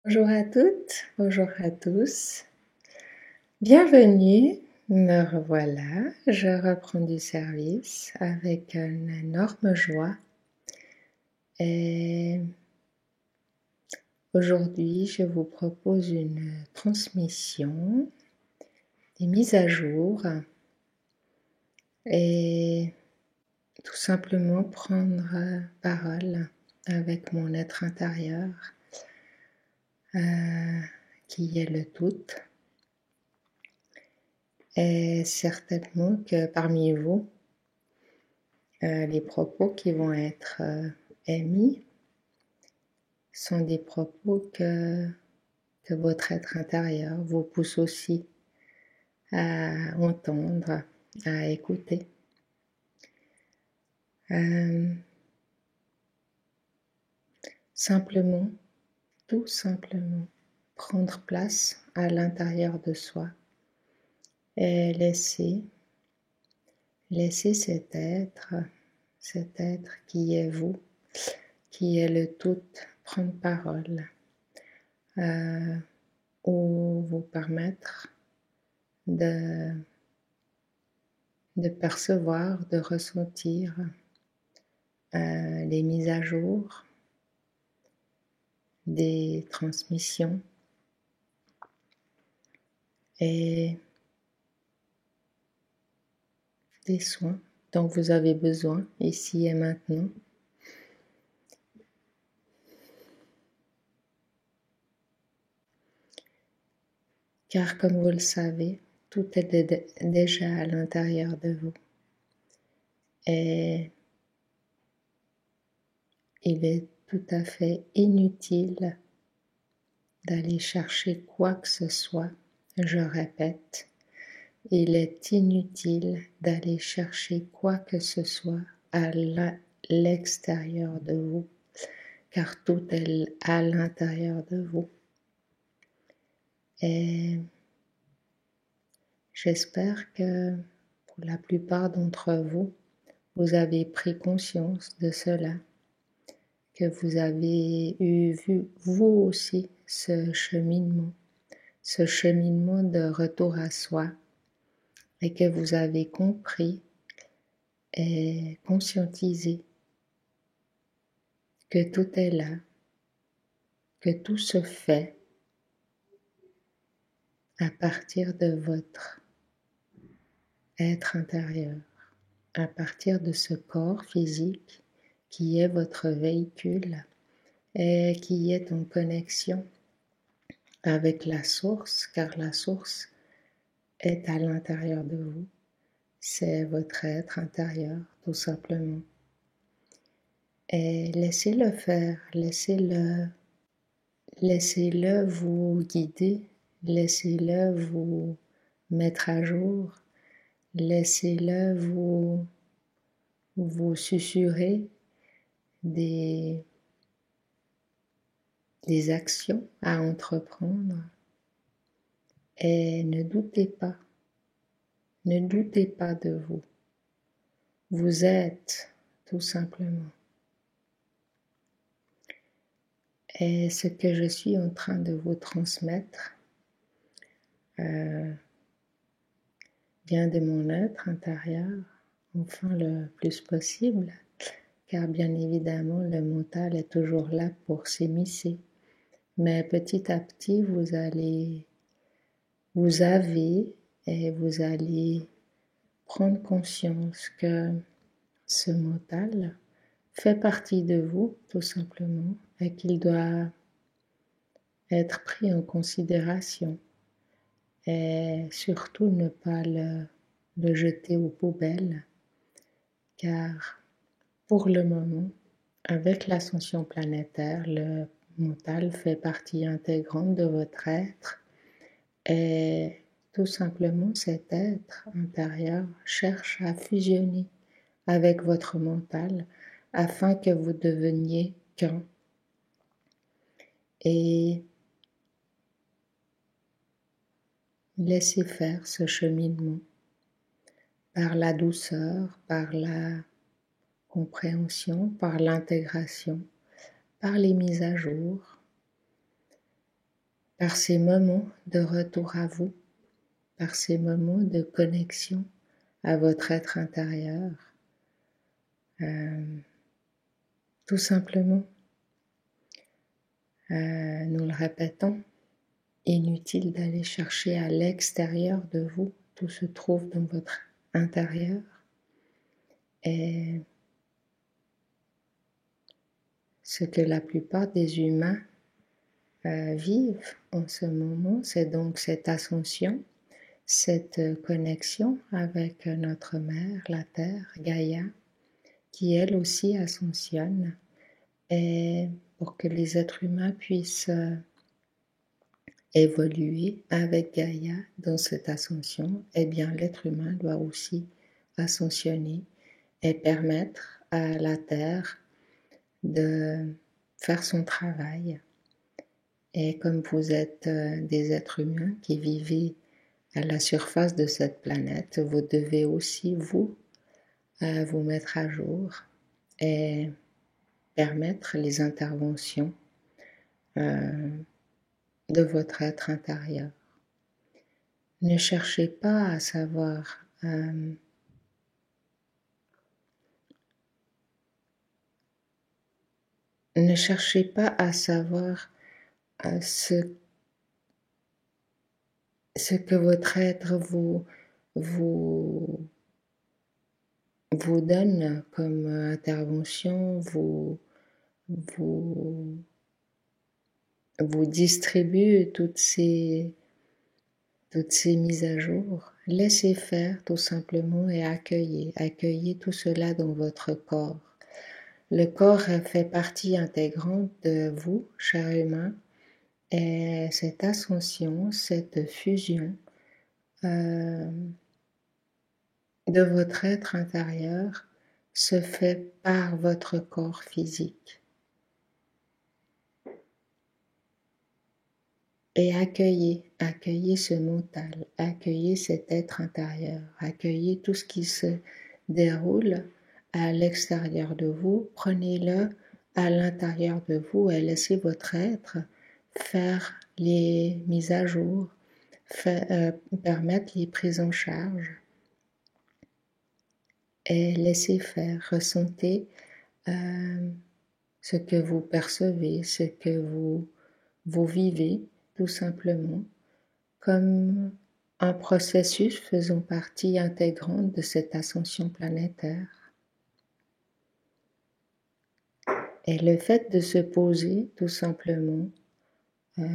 Bonjour à toutes, bonjour à tous. Bienvenue, me revoilà. Je reprends du service avec une énorme joie. Et aujourd'hui, je vous propose une transmission, des mises à jour et tout simplement prendre parole avec mon être intérieur qui est le tout. Et certainement que parmi vous, les propos qui vont être émis sont des propos que votre être intérieur vous pousse aussi à entendre, à écouter. Simplement, tout simplement, prendre place à l'intérieur de soi et laisser cet être qui est vous, qui est le tout, prendre parole ou vous permettre de percevoir, de ressentir les mises à jour, des transmissions et des soins dont vous avez besoin ici et maintenant. Car comme vous le savez, tout est déjà à l'intérieur de vous. Et il est tout à fait inutile d'aller chercher quoi que ce soit. Je répète, il est inutile d'aller chercher quoi que ce soit à l'extérieur de vous, car tout est à l'intérieur de vous. Et j'espère que pour la plupart d'entre vous, vous avez pris conscience de cela, que vous avez vu vous aussi ce cheminement de retour à soi, et que vous avez compris et conscientisé que tout est là, que tout se fait à partir de votre être intérieur, à partir de ce corps physique qui est votre véhicule et qui est en connexion avec la source, car la source est à l'intérieur de vous. C'est votre être intérieur, tout simplement. Et laissez-le faire, laissez-le vous guider, laissez-le vous mettre à jour, laissez-le vous susurrer des actions à entreprendre. Et ne doutez pas de vous. Vous êtes tout simplement. Et ce que je suis en train de vous transmettre vient de mon être intérieur, enfin le plus possible, car bien évidemment le mental est toujours là pour s'immiscer. Mais petit à petit, vous allez prendre conscience que ce mental fait partie de vous, tout simplement, et qu'il doit être pris en considération. Et surtout ne pas le jeter aux poubelles, car pour le moment, avec l'ascension planétaire, le mental fait partie intégrante de votre être et tout simplement cet être intérieur cherche à fusionner avec votre mental afin que vous deveniez qu'un. Et laissez faire ce cheminement par la douceur, par la compréhension, par l'intégration, par les mises à jour. par ces moments de retour à vous, par ces moments de connexion à votre être intérieur. Tout simplement, nous le répétons, inutile d'aller chercher à l'extérieur de vous, tout se trouve dans votre intérieur. Et ce que la plupart des humains vivent en ce moment, c'est donc cette ascension, cette connexion avec notre mère, la Terre, Gaïa, qui elle aussi ascensionne. Et pour que les êtres humains puissent évoluer avec Gaïa dans cette ascension, eh bien l'être humain doit aussi ascensionner et permettre à la Terre de faire son travail. Et comme vous êtes des êtres humains qui vivez à la surface de cette planète, vous devez aussi vous mettre à jour et permettre les interventions de votre être intérieur. Ne cherchez pas à savoir ne cherchez pas à savoir ce que votre être vous donne comme intervention, vous distribue toutes ces mises à jour. Laissez faire tout simplement et accueillez tout cela dans votre corps. Le corps fait partie intégrante de vous, cher humain, et cette ascension, cette fusion de votre être intérieur se fait par votre corps physique. Et accueillez ce mental, accueillez cet être intérieur, accueillez tout ce qui se déroule à l'extérieur de vous, prenez-le à l'intérieur de vous et laissez votre être faire les mises à jour, permettre les prises en charge et laissez faire, ressentez ce que vous percevez, ce que vous vivez tout simplement comme un processus faisant partie intégrante de cette ascension planétaire. Et le fait de se poser tout simplement,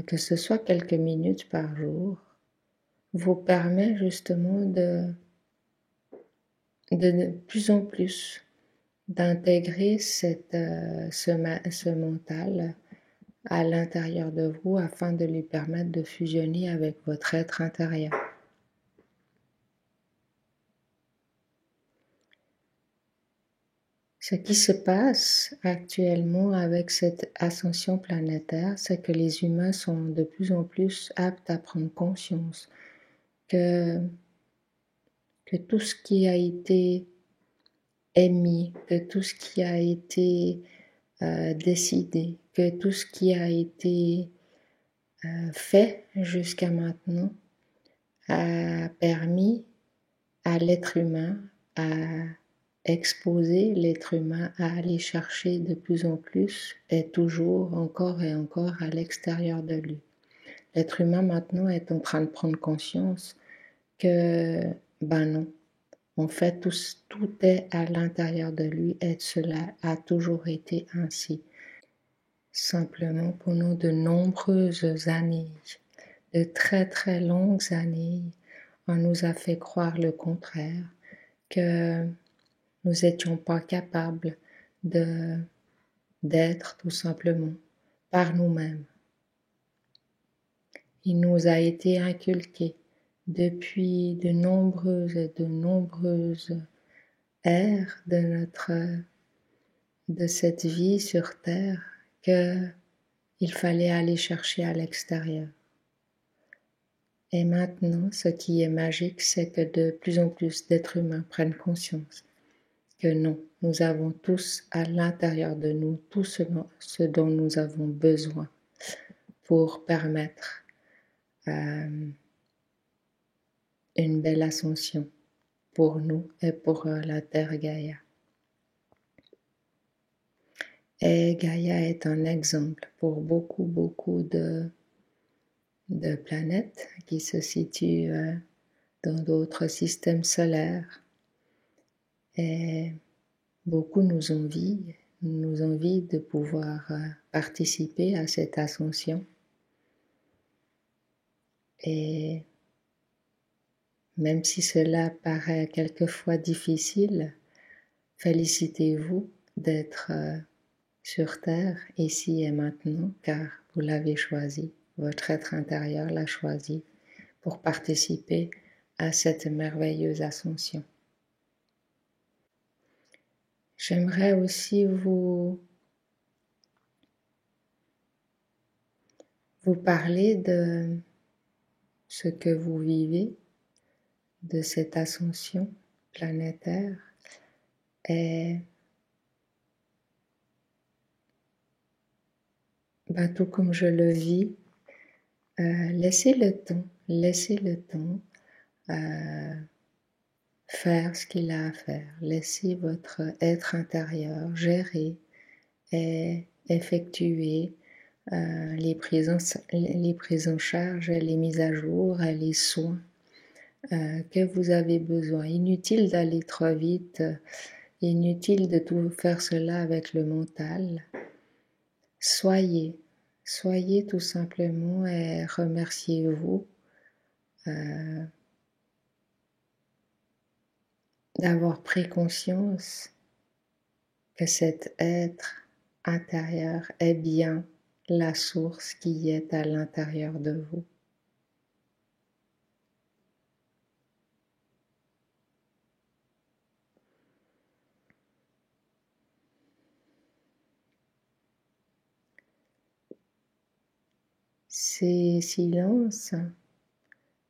que ce soit quelques minutes par jour, vous permet justement de plus en plus d'intégrer ce mental à l'intérieur de vous afin de lui permettre de fusionner avec votre être intérieur. Ce qui se passe actuellement avec cette ascension planétaire, c'est que les humains sont de plus en plus aptes à prendre conscience que tout ce qui a été émis, que tout ce qui a été décidé, que tout ce qui a été fait jusqu'à maintenant a permis à l'être humain à exposer l'être humain à aller chercher de plus en plus et toujours encore et encore à l'extérieur de lui. L'être humain maintenant est en train de prendre conscience que, ben non, en fait tout est à l'intérieur de lui et cela a toujours été ainsi. Simplement pendant de nombreuses années, de très très longues années, on nous a fait croire le contraire, que nous n'étions pas capables d'être tout simplement par nous-mêmes. Il nous a été inculqué depuis de nombreuses ères de cette vie sur Terre qu'il fallait aller chercher à l'extérieur. Et maintenant, ce qui est magique, c'est que de plus en plus d'êtres humains prennent conscience que non, nous avons tous à l'intérieur de nous tout ce dont nous avons besoin pour permettre une belle ascension pour nous et pour la Terre Gaïa. Et Gaïa est un exemple pour beaucoup de planètes qui se situent dans d'autres systèmes solaires. Et beaucoup nous envient de pouvoir participer à cette ascension. Et même si cela paraît quelquefois difficile, félicitez-vous d'être sur Terre, ici et maintenant, car vous l'avez choisi, votre être intérieur l'a choisi pour participer à cette merveilleuse ascension. J'aimerais aussi vous parler de ce que vous vivez, de cette ascension planétaire et tout comme je le vis, laissez le temps faire ce qu'il a à faire. Laissez votre être intérieur gérer et effectuer les prises en charge, les mises à jour, les soins que vous avez besoin. Inutile d'aller trop vite, inutile de tout faire cela avec le mental. Soyez tout simplement et remerciez-vous d'avoir pris conscience que cet être intérieur est bien la source qui est à l'intérieur de vous. Ces silences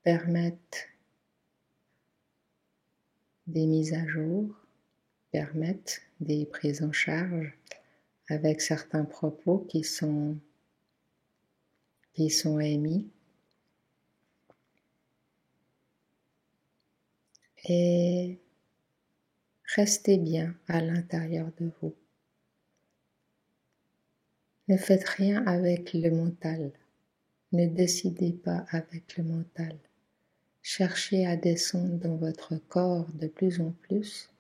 permettent des mises à jour, permettent des prises en charge avec certains propos qui sont émis. Et restez bien à l'intérieur de vous. Ne faites rien avec le mental. Ne décidez pas avec le mental. Cherchez à descendre dans votre corps de plus en plus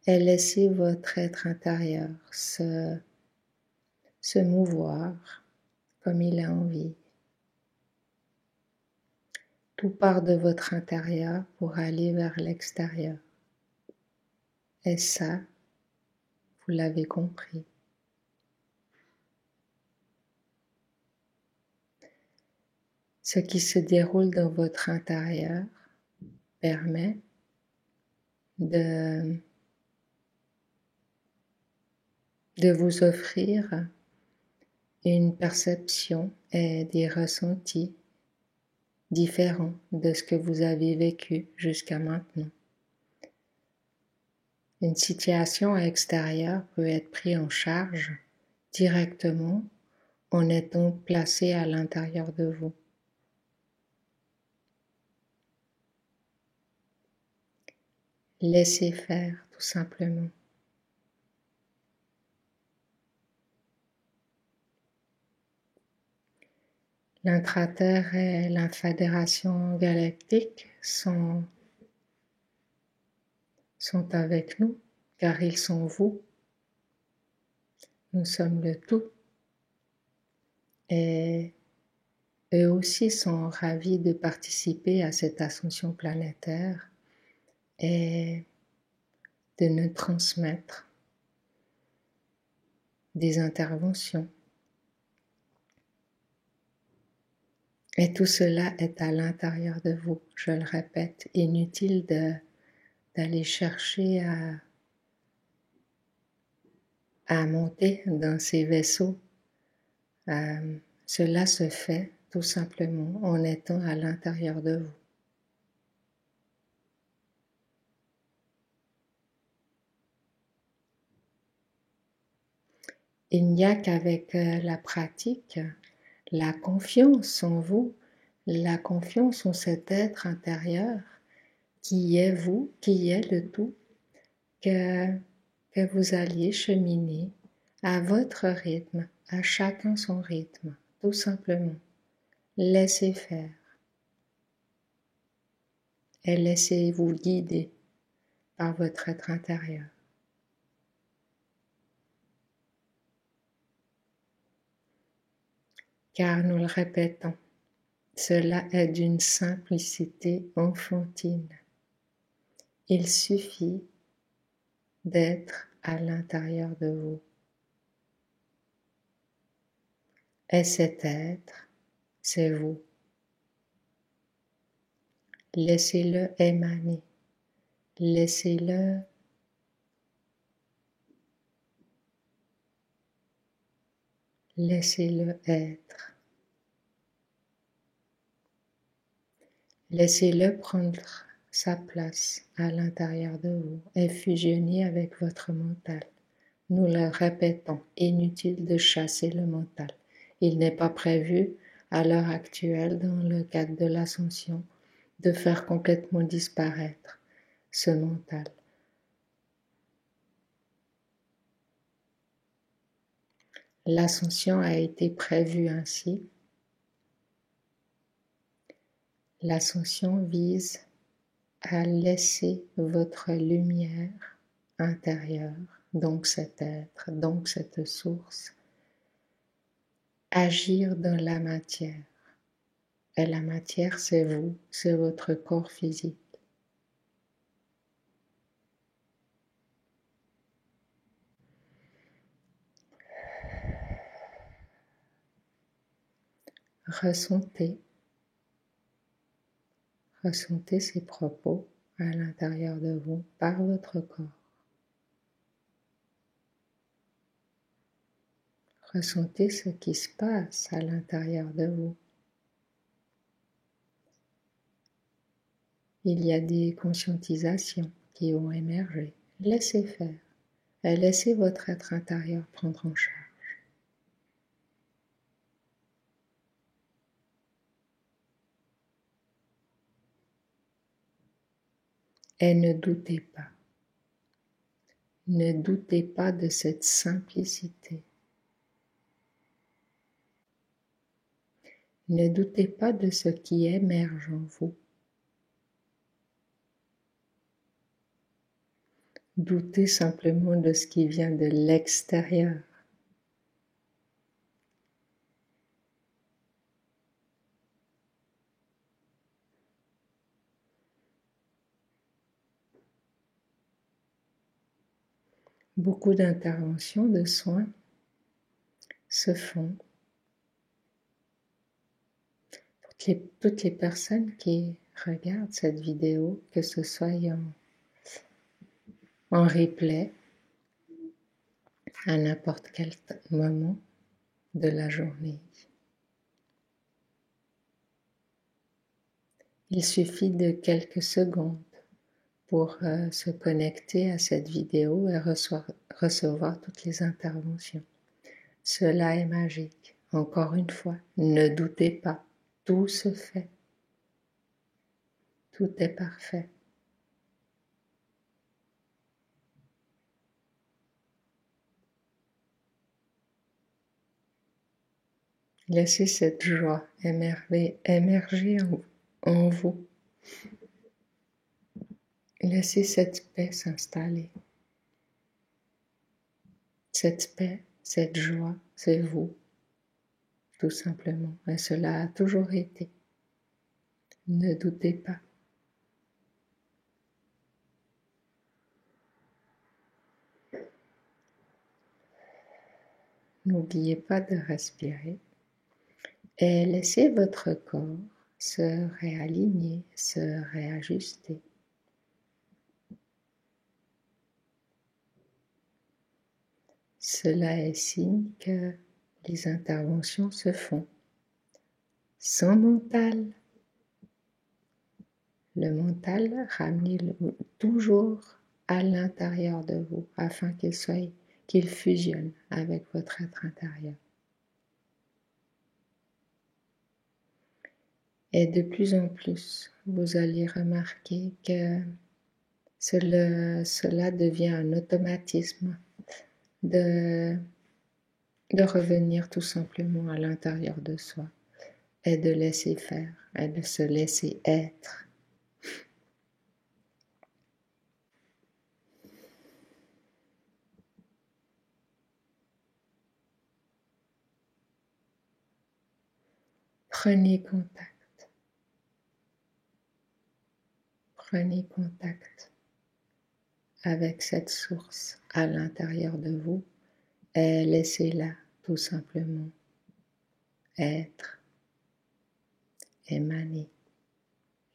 et laissez votre être intérieur se mouvoir comme il a envie. Tout part de votre intérieur pour aller vers l'extérieur. Et ça, vous l'avez compris. Ce qui se déroule dans votre intérieur permet de vous offrir une perception et des ressentis différents de ce que vous avez vécu jusqu'à maintenant. Une situation extérieure peut être prise en charge directement en étant placée à l'intérieur de vous. Laissez faire, tout simplement. L'intra-terre et la Fédération galactique sont avec nous, car ils sont vous. Nous sommes le tout. Et eux aussi sont ravis de participer à cette ascension planétaire et de nous transmettre des interventions. Et tout cela est à l'intérieur de vous, je le répète, inutile d'aller chercher à monter dans ces vaisseaux. Cela se fait tout simplement en étant à l'intérieur de vous. Il n'y a qu'avec la pratique, la confiance en vous la confiance en cet être intérieur qui est vous, qui est le tout, que vous alliez cheminer à votre rythme, à chacun son rythme, tout simplement. Laissez faire et laissez-vous guider par votre être intérieur. Car nous le répétons, cela est d'une simplicité enfantine. Il suffit d'être à l'intérieur de vous. Et cet être, c'est vous. Laissez-le émaner. Laissez-le être. Laissez-le prendre sa place à l'intérieur de vous et fusionner avec votre mental. Nous le répétons, inutile de chasser le mental. Il n'est pas prévu à l'heure actuelle, dans le cadre de l'ascension, de faire complètement disparaître ce mental. L'ascension a été prévue ainsi. L'ascension vise à laisser votre lumière intérieure, donc cet être, donc cette source, agir dans la matière. Et la matière, c'est vous, c'est votre corps physique. Ressentez ces propos à l'intérieur de vous par votre corps. Ressentez ce qui se passe à l'intérieur de vous. Il y a des conscientisations qui ont émergé. Laissez faire et laissez votre être intérieur prendre en charge. Et ne doutez pas de cette simplicité. Ne doutez pas de ce qui émerge en vous. Doutez simplement de ce qui vient de l'extérieur. Beaucoup d'interventions, de soins se font. Toutes les personnes qui regardent cette vidéo, que ce soit en replay, à n'importe quel moment de la journée. Il suffit de quelques secondes pour se connecter à cette vidéo et recevoir toutes les interventions. Cela est magique. Encore une fois, ne doutez pas, tout se fait. Tout est parfait. Laissez cette joie émerger en vous. Laissez cette paix s'installer. Cette paix, cette joie, c'est vous, tout simplement. Et cela a toujours été. Ne doutez pas. N'oubliez pas de respirer et laissez votre corps se réaligner, se réajuster. Cela est signe que les interventions se font sans mental. Le mental, ramenez-le toujours à l'intérieur de vous afin qu'il fusionne avec votre être intérieur. Et de plus en plus, vous allez remarquer que cela devient un automatisme de revenir tout simplement à l'intérieur de soi et de laisser faire et de se laisser être. Prenez contact. Prenez contact avec cette source à l'intérieur de vous et laissez-la tout simplement être, émaner.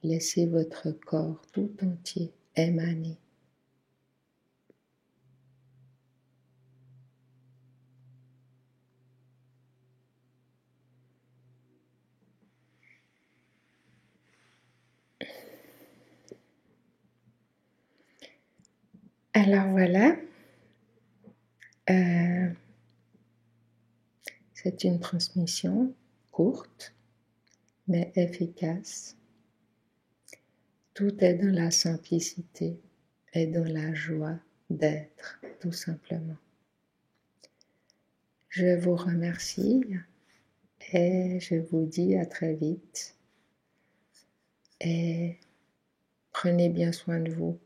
Laissez votre corps tout entier émaner. Alors voilà, c'est une transmission courte mais efficace. Tout est dans la simplicité et dans la joie d'être, tout simplement. Je vous remercie et je vous dis à très vite. Et prenez bien soin de vous.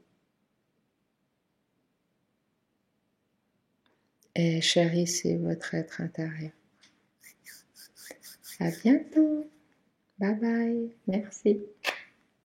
Et chérissez votre être intérieur. À bientôt. Bye bye. Merci.